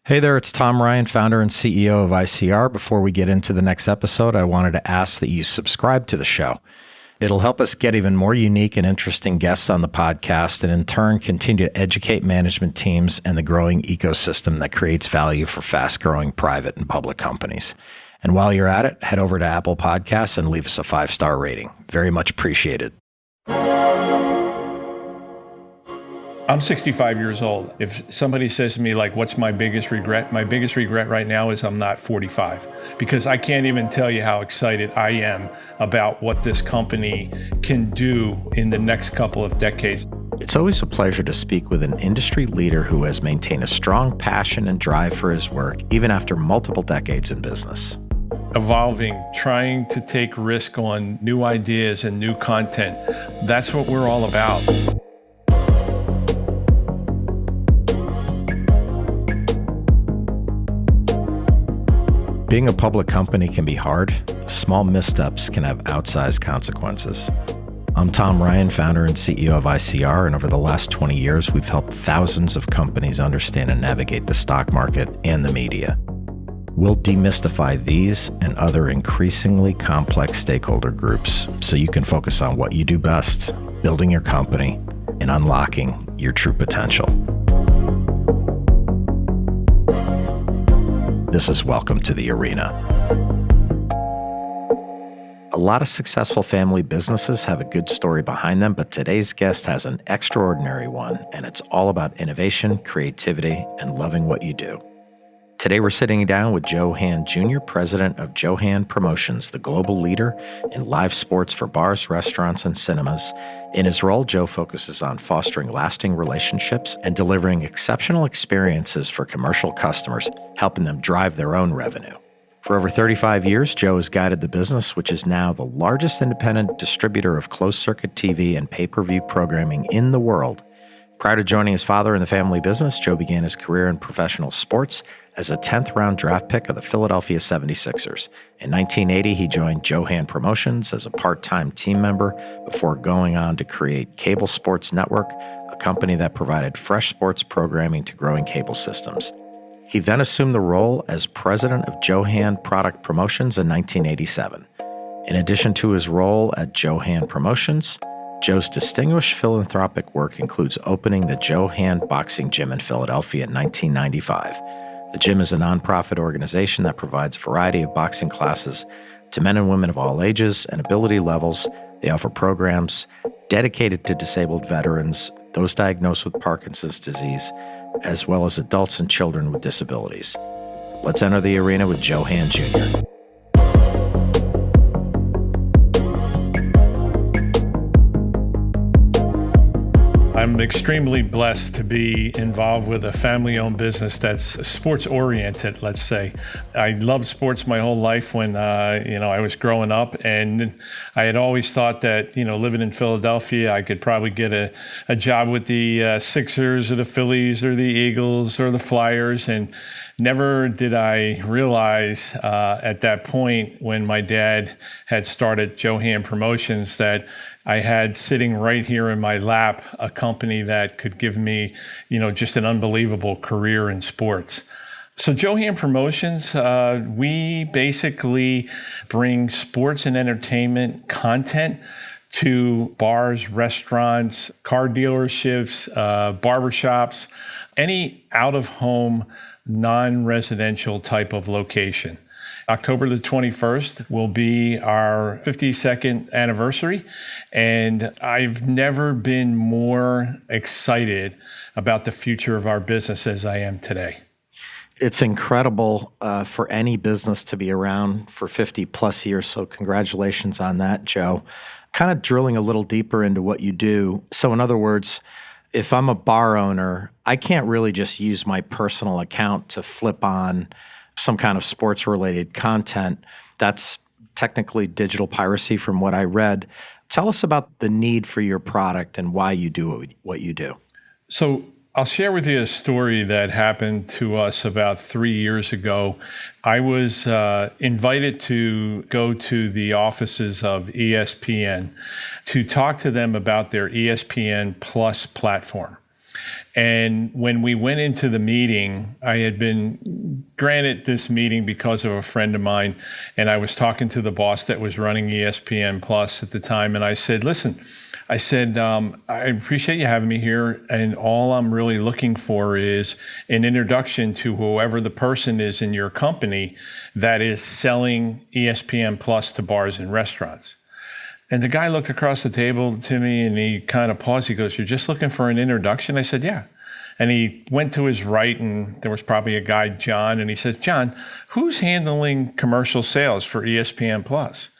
Hey there, it's Tom Ryan, founder and CEO of ICR. Before we get into the next episode, I wanted to ask that you subscribe to the show. It'll help us get even more unique and interesting guests on the podcast and in turn continue to educate management teams and the growing ecosystem that creates value for fast-growing private and public companies. And while you're at it, head over to Apple Podcasts and leave us a 5-star rating. Very much appreciated. I'm 65 years old. If somebody says to me, like, what's my biggest regret? My biggest regret right now is I'm not 45, because I can't even tell you how excited I am about what this company can do in the next couple of decades. It's always a pleasure to speak with an industry leader who has maintained a strong passion and drive for his work, even after multiple decades in business. Evolving, trying to take risk on new ideas and new content. That's what we're all about. Being a public company can be hard. Small missteps can have outsized consequences. I'm Tom Ryan, founder and CEO of ICR, and over the last 20 years, we've helped thousands of companies understand and navigate the stock market and the media. We'll demystify these and other increasingly complex stakeholder groups so you can focus on what you do best, building your company and unlocking your true potential. This is Welcome to the Arena. A lot of successful family businesses have a good story behind them, but today's guest has an extraordinary one, and it's all about innovation, creativity, and loving what you do. Today, we're sitting down with Joe Hand Jr., president of Joe Hand Promotions, the global leader in live sports for bars, restaurants, and cinemas. In his role, Joe focuses on fostering lasting relationships and delivering exceptional experiences for commercial customers, helping them drive their own revenue. For over 35 years, Joe has guided the business, which is now the largest independent distributor of closed-circuit TV and pay-per-view programming in the world. Prior to joining his father in the family business, Joe began his career in professional sports as a 10th-round draft pick of the Philadelphia 76ers. In 1980, he joined Joe Hand Promotions as a part-time team member before going on to create Cable Sports Network, a company that provided fresh sports programming to growing cable systems. He then assumed the role as president of Joe Hand Product Promotions in 1987. In addition to his role at Joe Hand Promotions, Joe's distinguished philanthropic work includes opening the Joe Hand Boxing Gym in Philadelphia in 1995. The gym is a nonprofit organization that provides a variety of boxing classes to men and women of all ages and ability levels. They offer programs dedicated to disabled veterans, those diagnosed with Parkinson's disease, as well as adults and children with disabilities. Let's enter the arena with Joe Hand Jr. I'm extremely blessed to be involved with a family-owned business that's sports-oriented, let's say. I loved sports my whole life when, I was growing up, and I had always thought that, living in Philadelphia, I could probably get a job with the Sixers or the Phillies or the Eagles or the Flyers, and never did I realize at that point when my dad had started Joe Hand Promotions that I had sitting right here in my lap a company that could give me, just an unbelievable career in sports. So Joe Hand Promotions, we basically bring sports and entertainment content to bars, restaurants, car dealerships, barbershops, any out-of-home, non-residential type of location. October the 21st will be our 52nd anniversary, and I've never been more excited about the future of our business as I am today. It's incredible for any business to be around for 50 plus years, so congratulations on that, Joe. Kind of drilling a little deeper into what you do. So in other words, if I'm a bar owner, I can't really just use my personal account to flip on some kind of sports-related content. That's technically digital piracy from what I read. Tell us about the need for your product and why you do what you do. So I'll share with you a story that happened to us about 3 years ago. I was invited to go to the offices of ESPN to talk to them about their ESPN Plus platform. And when we went into the meeting, I had been granted this meeting because of a friend of mine. And I was talking to the boss that was running ESPN Plus at the time. And I said, listen, I appreciate you having me here. And all I'm really looking for is an introduction to whoever the person is in your company that is selling ESPN Plus to bars and restaurants. And the guy looked across the table to me and he kind of paused. He goes, "You're just looking for an introduction?" I said, "Yeah." And he went to his right and there was probably a guy, John, and he said, "John, who's handling commercial sales for ESPN Plus?"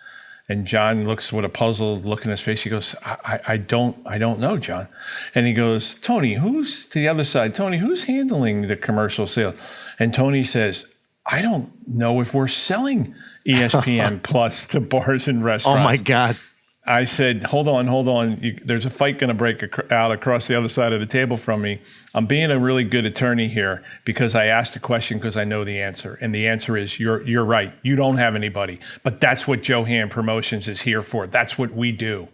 And John looks with a puzzled look in his face. He goes, I don't know, John. And he goes, "Tony, who's to the other side? Tony, who's handling the commercial sales?" And Tony says, "I don't know if we're selling ESPN Plus to bars and restaurants." Oh my God. I said, hold on. There's a fight going to break out across the other side of the table from me. I'm being a really good attorney here because I asked a question because I know the answer. And the answer is, you're right. You don't have anybody. But that's what Johan Promotions is here for. That's what we do.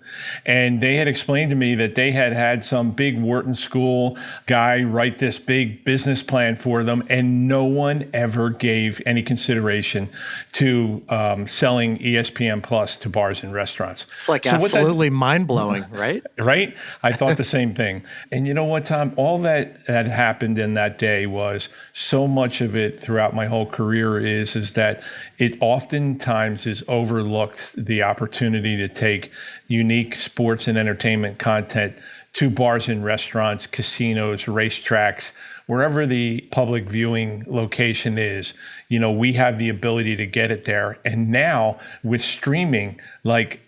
And they had explained to me that they had some big Wharton School guy write this big business plan for them. And no one ever gave any consideration to selling ESPN Plus to bars and restaurants. It's like absolutely mind-blowing, right? Right? I thought the same thing. And you know what, Tom? All that had happened in that day was so much of it throughout my whole career is that it oftentimes is overlooked, the opportunity to take unique sports and entertainment content to bars and restaurants, casinos, racetracks, wherever the public viewing location is. You know, we have the ability to get it there. And now with streaming, like,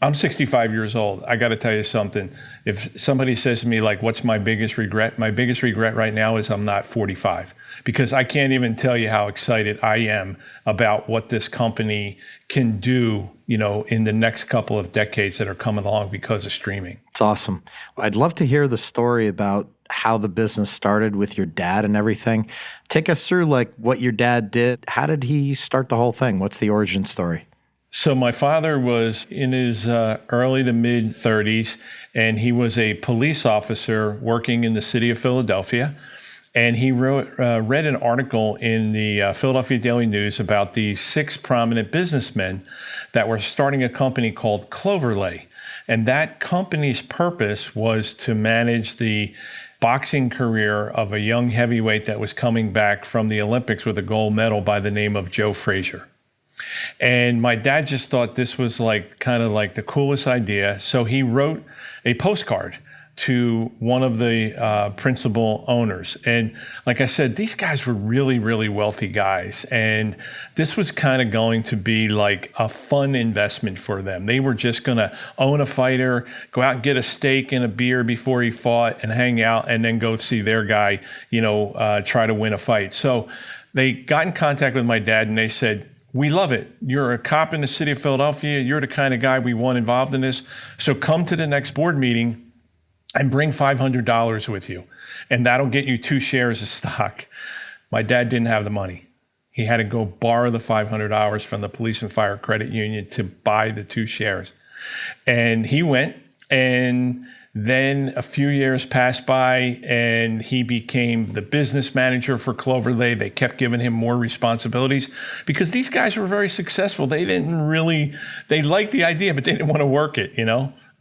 I'm 65 years old. I got to tell you something. If somebody says to me, like, what's my biggest regret? My biggest regret right now is I'm not 45, because I can't even tell you how excited I am about what this company can do, you know, in the next couple of decades that are coming along because of streaming. It's awesome. I'd love to hear the story about how the business started with your dad and everything. Take us through, like, what your dad did. How did he start the whole thing? What's the origin story? So my father was in his early to mid 30s, and he was a police officer working in the city of Philadelphia. And he read an article in the Philadelphia Daily News about the 6 prominent businessmen that were starting a company called Cloverlay. And that company's purpose was to manage the boxing career of a young heavyweight that was coming back from the Olympics with a gold medal by the name of Joe Frazier. And my dad just thought this was kind of like the coolest idea. So he wrote a postcard to one of the principal owners. And like I said, these guys were really, really wealthy guys. And this was kind of going to be like a fun investment for them. They were just going to own a fighter, go out and get a steak and a beer before he fought and hang out, and then go see their guy, try to win a fight. So they got in contact with my dad and they said, "We love it. You're a cop in the city of Philadelphia. You're the kind of guy we want involved in this. So come to the next board meeting and bring $500 with you. And that'll get you 2 shares of stock." My dad didn't have the money. He had to go borrow the $500 from the Police and Fire Credit Union to buy the 2 shares. And he went, and then a few years passed by and he became the business manager for Cloverlay. They kept giving him more responsibilities because these guys were very successful. They liked the idea, but they didn't want to work it,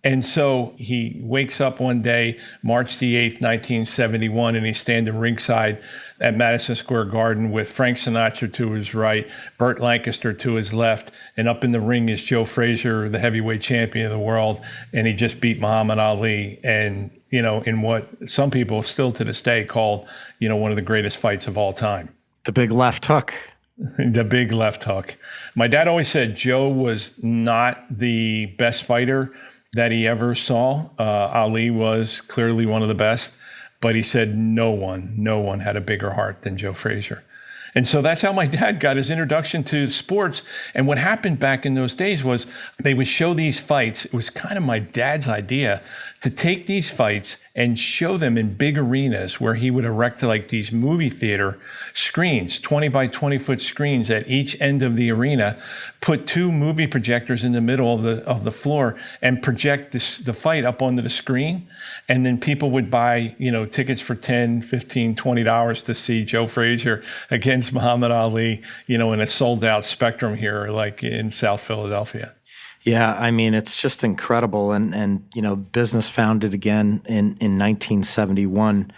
And so he wakes up one day, March the 8th, 1971, and he's standing ringside at Madison Square Garden with Frank Sinatra to his right, Burt Lancaster to his left, and up in the ring is Joe Frazier, the heavyweight champion of the world, and he just beat Muhammad Ali, and in what some people still to this day call, one of the greatest fights of all time. The big left hook. The big left hook. My dad always said Joe was not the best fighter that he ever saw. Ali was clearly one of the best, but he said no one had a bigger heart than Joe Frazier. And so that's how my dad got his introduction to sports. And what happened back in those days was they would show these fights. It was kind of my dad's idea to take these fights and show them in big arenas where he would erect like these movie theater screens, 20 by 20 foot screens at each end of the arena, put two movie projectors in the middle of the floor and project the fight up onto the screen. And then people would buy, tickets for $10, $15, $20 to see Joe Frazier against Muhammad Ali, in a sold out Spectrum here, like in South Philadelphia. Yeah, I mean, it's just incredible. And business founded again in 1971,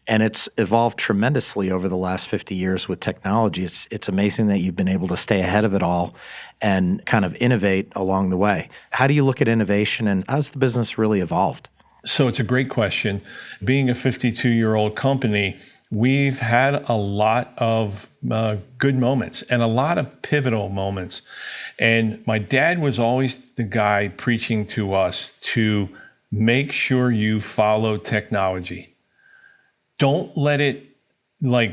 and it's evolved tremendously over the last 50 years with technology. It's amazing that you've been able to stay ahead of it all and kind of innovate along the way. How do you look at innovation, and how's the business really evolved? So it's a great question. Being a 52-year-old company, we've had a lot of good moments and a lot of pivotal moments. And my dad was always the guy preaching to us to make sure you follow technology. Don't let it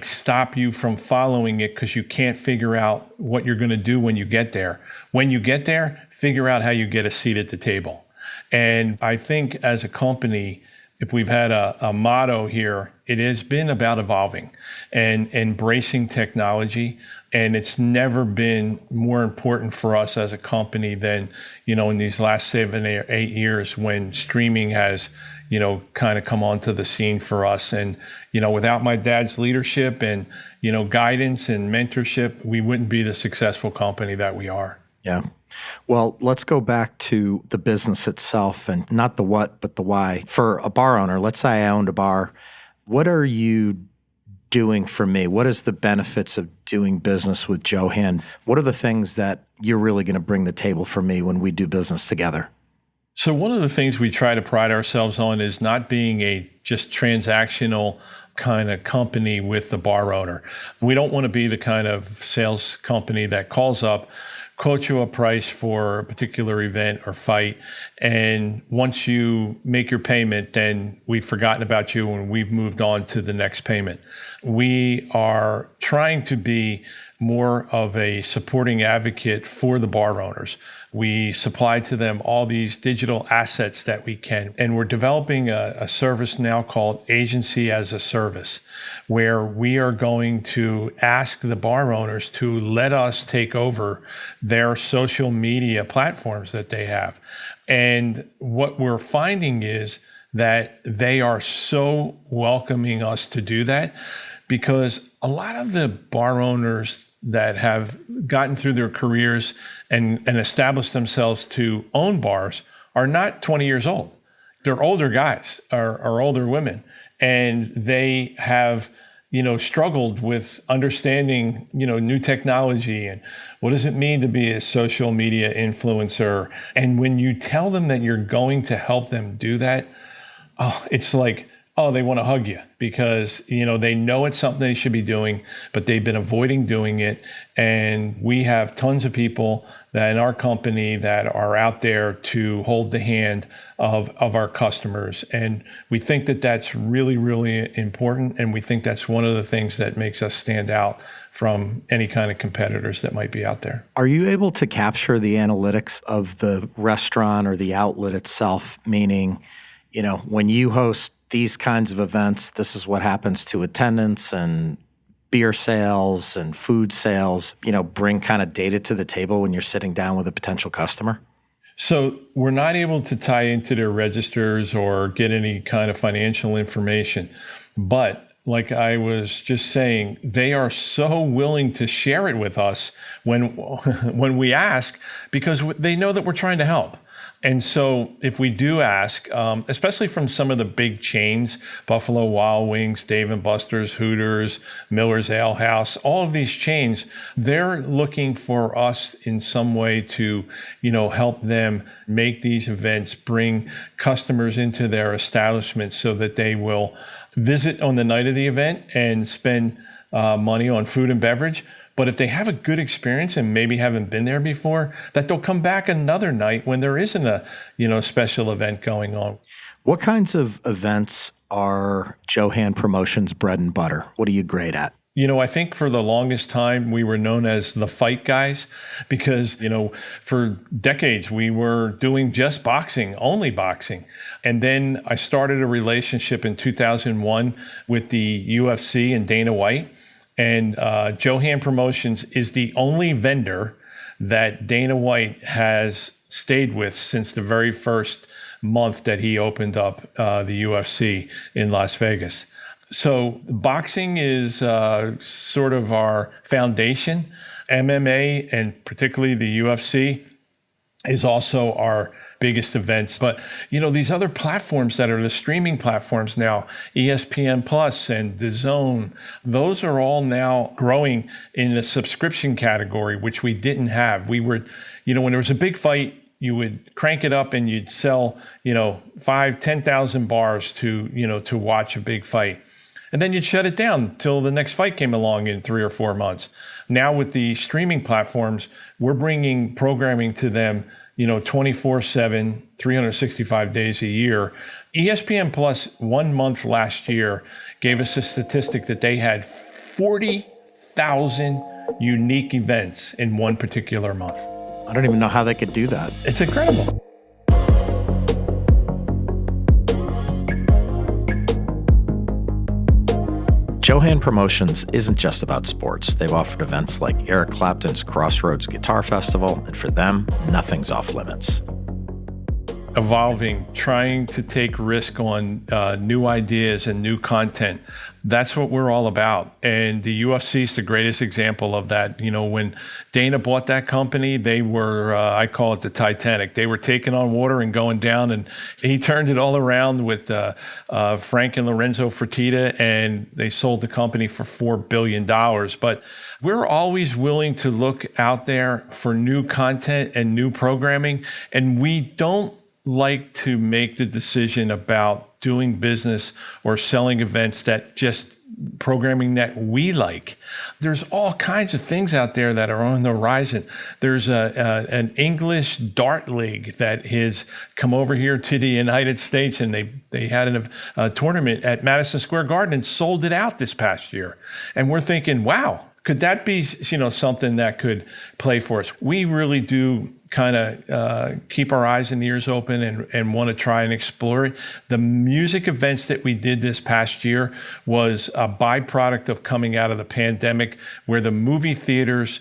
stop you from following it because you can't figure out what you're going to do when you get there. When you get there, figure out how you get a seat at the table. And I think as a company, if we've had a motto here, it has been about evolving and embracing technology. And it's never been more important for us as a company than, in these last 7 or 8 years when streaming has, kind of come onto the scene for us. And, without my dad's leadership and, guidance and mentorship, we wouldn't be the successful company that we are. Yeah. Well, let's go back to the business itself, and not the what, but the why. For a bar owner, let's say I owned a bar. What are you doing for me? What is the benefits of doing business with Johan? What are the things that you're really going to bring to the table for me when we do business together? So one of the things we try to pride ourselves on is not being a just transactional kind of company with the bar owner. We don't want to be the kind of sales company that calls up, quote you a price for a particular event or fight, and once you make your payment, then we've forgotten about you and we've moved on to the next payment. We are trying to be more of a supporting advocate for the bar owners. We supply to them all these digital assets that we can, and we're developing a service now called Agency as a Service, where we are going to ask the bar owners to let us take over their social media platforms that they have. And what we're finding is that they are so welcoming us to do that, because a lot of the bar owners that have gotten through their careers and established themselves to own bars are not 20 years old. They're older guys or older women, and they have, struggled with understanding, new technology and what does it mean to be a social media influencer. And when you tell them that you're going to help them do that, it's like, they want to hug you because, they know it's something they should be doing, but they've been avoiding doing it. And we have tons of people that in our company that are out there to hold the hand of our customers. And we think that that's really, really important. And we think that's one of the things that makes us stand out from any kind of competitors that might be out there. Are you able to capture the analytics of the restaurant or the outlet itself? Meaning, when you host these kinds of events, this is what happens to attendance and beer sales and food sales, bring kind of data to the table when you're sitting down with a potential customer? So we're not able to tie into their registers or get any kind of financial information. But like I was just saying, they are so willing to share it with us when we ask, because they know that we're trying to help. And so if we do ask, especially from some of the big chains, Buffalo Wild Wings, Dave & Buster's, Hooters, Miller's Ale House, all of these chains, they're looking for us in some way to, help them make these events, bring customers into their establishment so that they will visit on the night of the event and spend money on food and beverage. But if they have a good experience and maybe haven't been there before, that they'll come back another night when there isn't a, special event going on. What kinds of events are Johan Promotions bread and butter? What are you great at? I think for the longest time we were known as the fight guys because, for decades we were doing just boxing, only boxing. And then I started a relationship in 2001 with the UFC and Dana White. And Johan Promotions is the only vendor that Dana White has stayed with since the very first month that he opened up the UFC in Las Vegas. So boxing is sort of our foundation. MMA, and particularly the UFC, is also our biggest events. But, these other platforms that are the streaming platforms now, ESPN Plus and DAZN, those are all now growing in the subscription category, which we didn't have. We were, when there was a big fight, you would crank it up and you'd sell, 10,000 bars to watch a big fight. And then you'd shut it down till the next fight came along in 3 or 4 months. Now with the streaming platforms, we're bringing programming to them, 24/7, 365 days a year. ESPN Plus 1 month last year gave us a statistic that they had 40,000 unique events in one particular month. I don't even know how they could do that. It's incredible. Johan Promotions isn't just about sports. They've offered events like Eric Clapton's Crossroads Guitar Festival, and for them, nothing's off limits. Evolving, trying to take risk on new ideas and new content. That's what we're all about. And the UFC is the greatest example of that. When Dana bought that company, they were, I call it the Titanic. They were taking on water and going down, and he turned it all around with Frank and Lorenzo Fertitta, and they sold the company for $4 billion. But we're always willing to look out there for new content and new programming, and we don't like to make the decision about doing business or selling events that just programming that we like. There's all kinds of things out there that are on the horizon. There's an English dart league that has come over here to the United States, and they had a tournament at Madison Square Garden and sold it out this past year. And we're thinking, wow, could that be something that could play for us? We really do kind of keep our eyes and ears open and want to try and explore it. The music events that we did this past year was a byproduct of coming out of the pandemic, where the movie theaters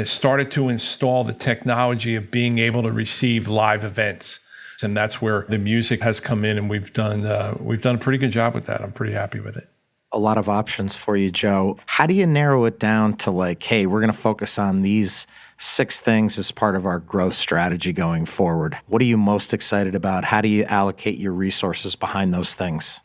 started to install the technology of being able to receive live events. And that's where the music has come in, and we've done a pretty good job with that. I'm pretty happy with it. A lot of options for you, Joe. How do you narrow it down to hey, we're going to focus on these 6 things as part of our growth strategy going forward? What are you most excited about? How do you allocate your resources behind those things?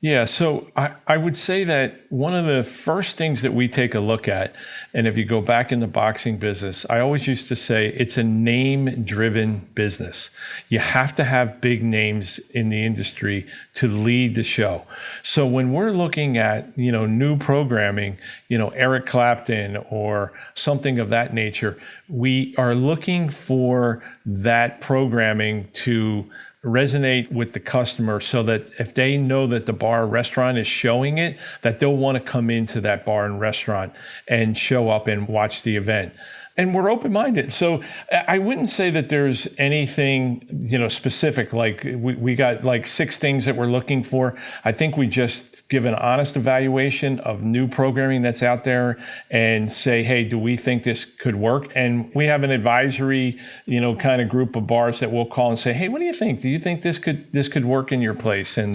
Yeah, so I would say that one of the first things that we take a look at, and if you go back in the boxing business, I always used to say it's a name-driven business. You have to have big names in the industry to lead the show. So when we're looking at, new programming, Eric Clapton or something of that nature, we are looking for that programming to resonate with the customer, so that if they know that the bar or restaurant is showing it, that they'll want to come into that bar and restaurant and show up and watch the event. And we're open-minded. So I wouldn't say that there's anything, specific. Like we got 6 things that we're looking for. I think we just give an honest evaluation of new programming that's out there and say, hey, do we think this could work? And we have an advisory, kind of group of bars that we'll call and say, hey, what do you think? Do you think this could work in your place? And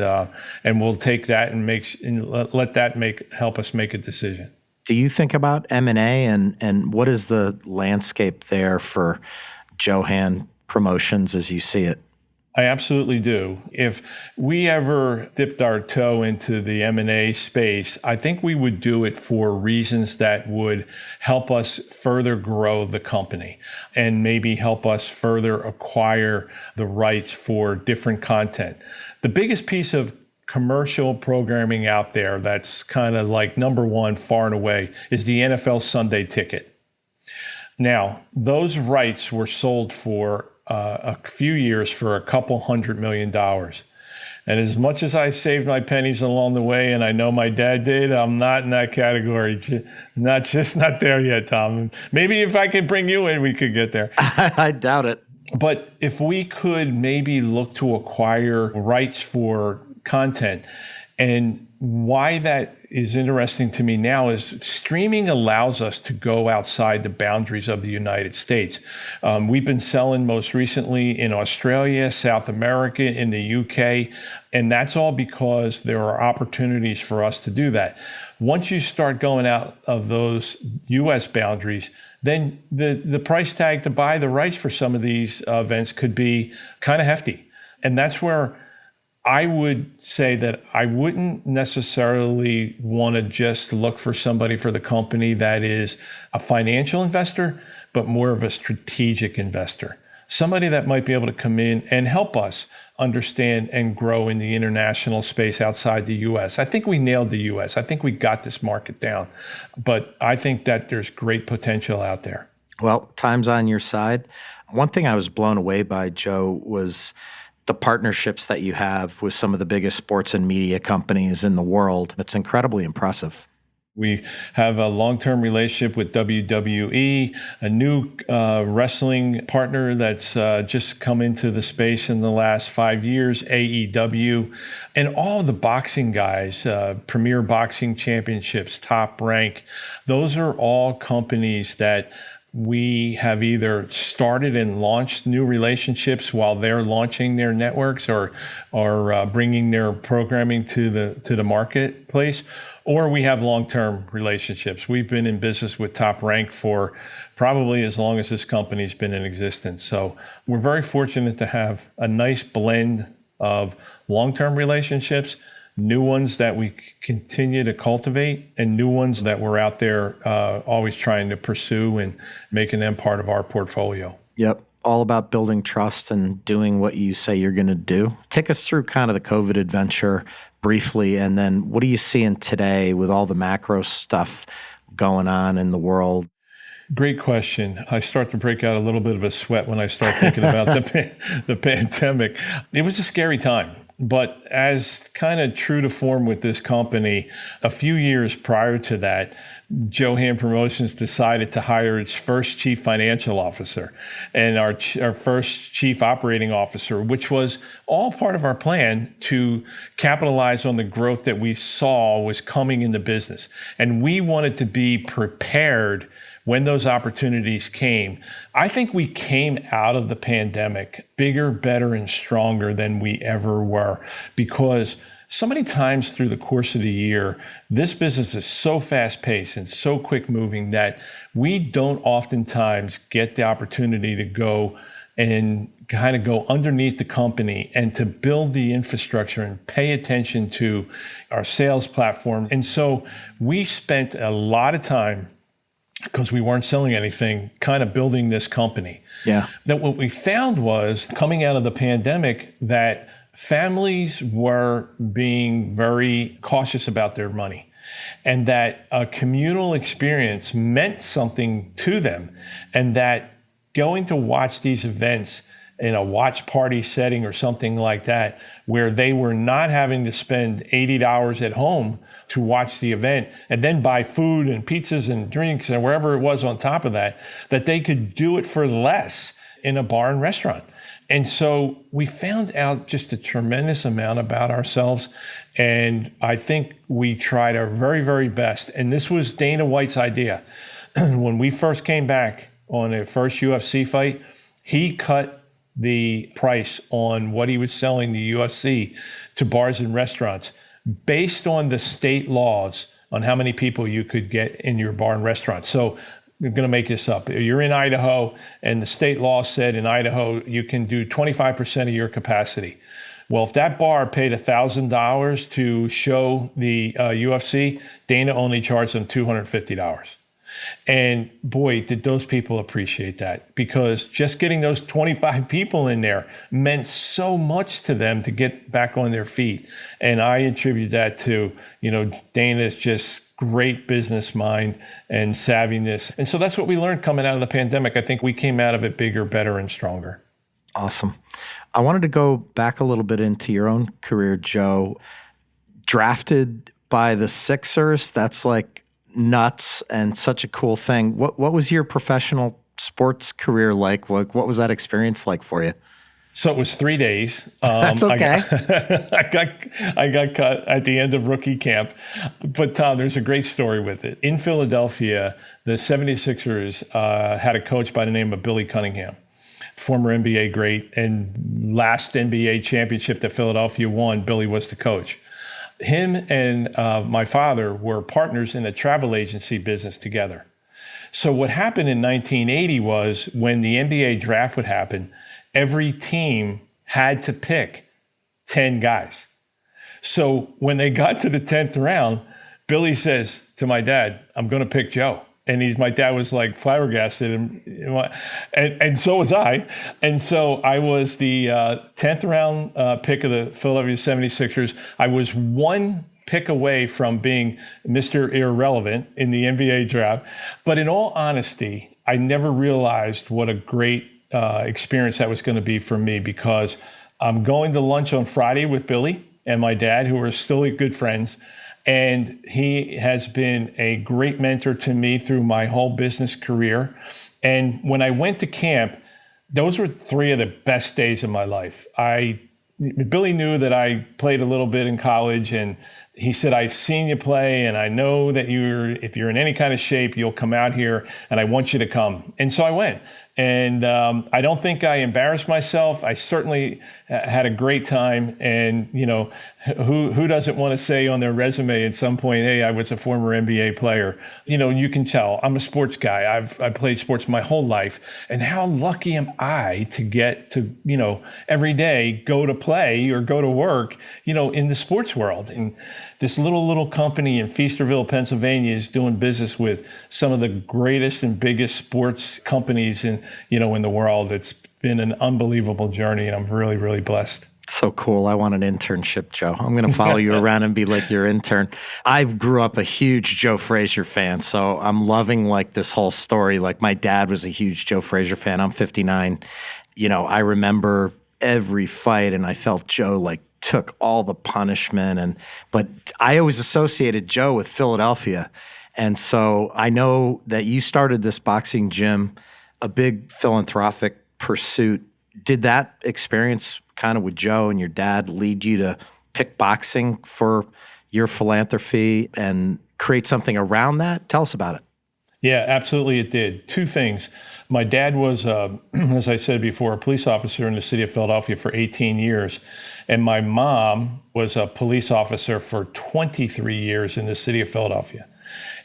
we'll take that and let that help us make a decision. Do you think about M&A and what is the landscape there for Johan Promotions as you see it? I absolutely do. If we ever dipped our toe into the M&A space, I think we would do it for reasons that would help us further grow the company and maybe help us further acquire the rights for different content. The biggest piece of commercial programming out there that's kind of like number one far and away is the NFL Sunday Ticket. Now, those rights were sold for a few years for $200 million. And as much as I saved my pennies along the way, and I know my dad did, I'm not in that category. Not there yet, Tom. Maybe if I could bring you in, we could get there. I doubt it. But if we could maybe look to acquire rights for content, and why that is interesting to me now is streaming allows us to go outside the boundaries of the United States. We've been selling most recently in Australia, South America, in the UK, and that's all because there are opportunities for us to do that. Once you start going out of those US boundaries, then the price tag to buy the rights for some of these events could be kind of hefty. And that's where I would say that I wouldn't necessarily want to just look for somebody for the company that is a financial investor, but more of a strategic investor. Somebody that might be able to come in and help us understand and grow in the international space outside the US. I think we nailed the US. I think we got this market down, but I think that there's great potential out there. Well, time's on your side. One thing I was blown away by, Joe, was the partnerships that you have with some of the biggest sports and media companies in the world. It's incredibly impressive. We have a long-term relationship with WWE, a new wrestling partner that's just come into the space in the last 5 years, AEW, and all the boxing guys, Premier Boxing Championships, Top Rank. Those are all companies that we have either started and launched new relationships while they're launching their networks or bringing their programming to the marketplace, or we have long-term relationships. We've been in business with Top Rank for probably as long as this company's been in existence. So we're very fortunate to have a nice blend of long-term relationships, new ones that we continue to cultivate, and new ones that we're out there always trying to pursue and making them part of our portfolio. Yep. All about building trust and doing what you say you're going to do. Take us through kind of the COVID adventure briefly, and then what are you seeing today with all the macro stuff going on in the world? Great question. I start to break out a little bit of a sweat when I start thinking about the pandemic. It was a scary time. But as kind of true to form with this company, a few years prior to that, Joe Promotions decided to hire its first chief financial officer and our first chief operating officer, which was all part of our plan to capitalize on the growth that we saw was coming in the business. And we wanted to be prepared when those opportunities came. I think we came out of the pandemic bigger, better, and stronger than we ever were, because so many times through the course of the year, this business is so fast-paced and so quick-moving that we don't oftentimes get the opportunity to go and kind of go underneath the company and to build the infrastructure and pay attention to our sales platform. And so we spent a lot of time, because we weren't selling anything, kind of building this company. Yeah. That what we found was, coming out of the pandemic, that families were being very cautious about their money, and that a communal experience meant something to them, and that going to watch these events in a watch party setting or something like that, where they were not having to spend $80 at home to watch the event and then buy food and pizzas and drinks and wherever it was on top of that, that they could do it for less in a bar and restaurant. And so we found out just a tremendous amount about ourselves. And I think we tried our very, very best. And this was Dana White's idea. When we first came back on a first UFC fight, he cut the price on what he was selling the UFC to bars and restaurants based on the state laws on how many people you could get in your bar and restaurant. So I'm going to make this up. You're in Idaho, and the state law said in Idaho you can do 25% of your capacity. Well, if that bar paid $1,000 to show the UFC, Dana only charged them $250. And boy, did those people appreciate that, because just getting those 25 people in there meant so much to them to get back on their feet. And I attribute that to, Dana's just great business mind and savviness. And so that's what we learned coming out of the pandemic. I think we came out of it bigger, better, and stronger. Awesome. I wanted to go back a little bit into your own career, Joe. Drafted by the Sixers, that's like nuts and such a cool thing. What was your professional sports career like? What was that experience like for you? So it was 3 days. That's okay. I got cut at the end of rookie camp. But Tom, there's a great story with it. In Philadelphia, the 76ers had a coach by the name of Billy Cunningham, former NBA great, and last NBA championship that Philadelphia won, Billy was the coach. Him and my father were partners in the travel agency business together. So what happened in 1980 was when the NBA draft would happen, every team had to pick 10 guys. So when they got to the 10th round, Billy says to my dad, I'm going to pick Joe. And my dad was like flabbergasted, and so was I. And so I was the 10th round pick of the Philadelphia 76ers. I was one pick away from being Mr. Irrelevant in the NBA draft. But in all honesty, I never realized what a great experience that was going to be for me, because I'm going to lunch on Friday with Billy and my dad, who are still good friends. And he has been a great mentor to me through my whole business career. And when I went to camp, those were 3 of the best days of my life. Billy knew that I played a little bit in college, and he said, I've seen you play, and I know that if you're in any kind of shape, you'll come out here, and I want you to come. And so I went. And I don't think I embarrassed myself. I certainly had a great time. And, who doesn't want to say on their resume at some point, hey, I was a former NBA player? You can tell I'm a sports guy. I've played sports my whole life. And how lucky am I to get to, every day go to play or go to work, in the sports world. And this little company in Feasterville, Pennsylvania is doing business with some of the greatest and biggest sports companies in the world. It's been an unbelievable journey, and I'm really, really blessed. So cool. I want an internship, Joe. I'm going to follow you around and be like your intern. I grew up a huge Joe Frazier fan, so I'm loving like this whole story. Like my dad was a huge Joe Frazier fan. I'm 59. I remember every fight, and I felt Joe like took all the punishment. But I always associated Joe with Philadelphia. And so I know that you started this boxing gym, a big philanthropic pursuit. Did that experience kind of with Joe and your dad lead you to pick boxing for your philanthropy and create something around that? Tell us about it. Yeah, absolutely it did. 2 things. My dad was, as I said before, a police officer in the city of Philadelphia for 18 years. And my mom was a police officer for 23 years in the city of Philadelphia.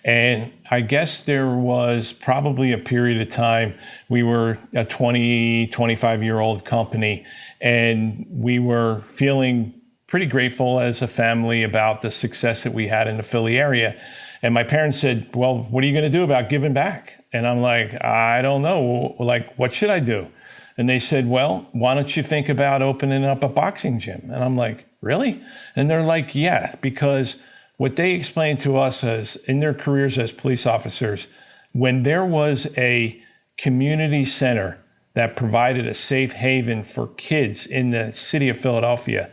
And I guess there was probably a period of time, we were a 20, 25-year-old company, and we were feeling pretty grateful as a family about the success that we had in the Philly area. And my parents said, well, what are you going to do about giving back? And I'm like, I don't know. Like, what should I do? And they said, well, why don't you think about opening up a boxing gym? And I'm like, really? And they're like, yeah, because what they explained to us as in their careers as police officers, when there was a community center that provided a safe haven for kids in the city of Philadelphia,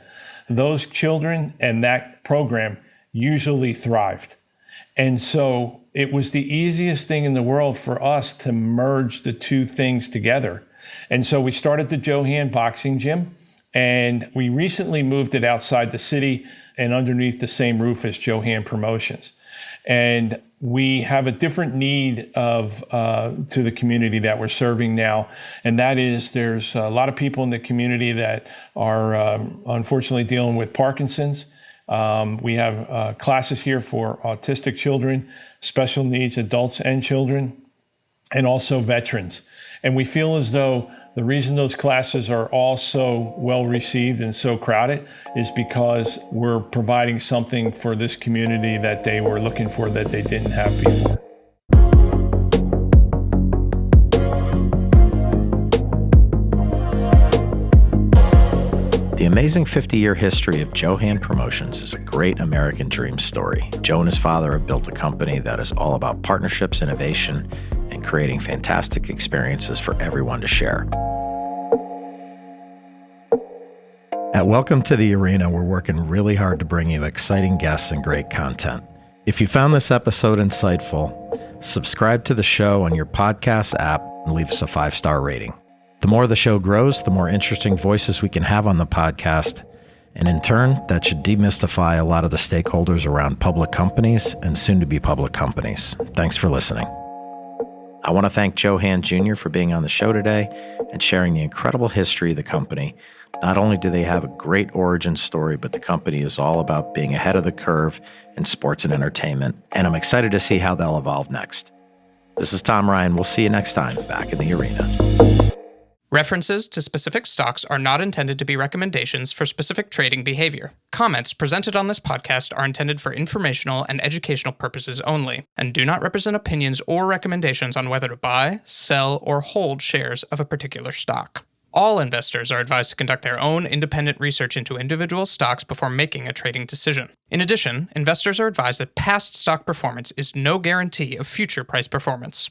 those children and that program usually thrived. And so it was the easiest thing in the world for us to merge the 2 things together. And so we started the Johan Boxing Gym, and we recently moved it outside the city and underneath the same roof as Johan Promotions. And we have a different need to the community that we're serving now. And that is there's a lot of people in the community that are unfortunately dealing with Parkinson's. We have classes here for autistic children, special needs adults and children, and also veterans. And we feel as though the reason those classes are all so well received and so crowded is because we're providing something for this community that they were looking for that they didn't have before. The amazing 50-year history of Johan Promotions is a great American dream story. Joe and his father have built a company that is all about partnerships, innovation, and creating fantastic experiences for everyone to share. At Welcome to the Arena, we're working really hard to bring you exciting guests and great content. If you found this episode insightful, subscribe to the show on your podcast app and leave us a 5-star rating. The more the show grows, the more interesting voices we can have on the podcast, and in turn, that should demystify a lot of the stakeholders around public companies and soon-to-be public companies. Thanks for listening. I want to thank Joe Hand Jr. for being on the show today and sharing the incredible history of the company. Not only do they have a great origin story, but the company is all about being ahead of the curve in sports and entertainment, and I'm excited to see how they'll evolve next. This is Tom Ryan. We'll see you next time back in the arena. References to specific stocks are not intended to be recommendations for specific trading behavior. Comments presented on this podcast are intended for informational and educational purposes only, and do not represent opinions or recommendations on whether to buy, sell, or hold shares of a particular stock. All investors are advised to conduct their own independent research into individual stocks before making a trading decision. In addition, investors are advised that past stock performance is no guarantee of future price performance.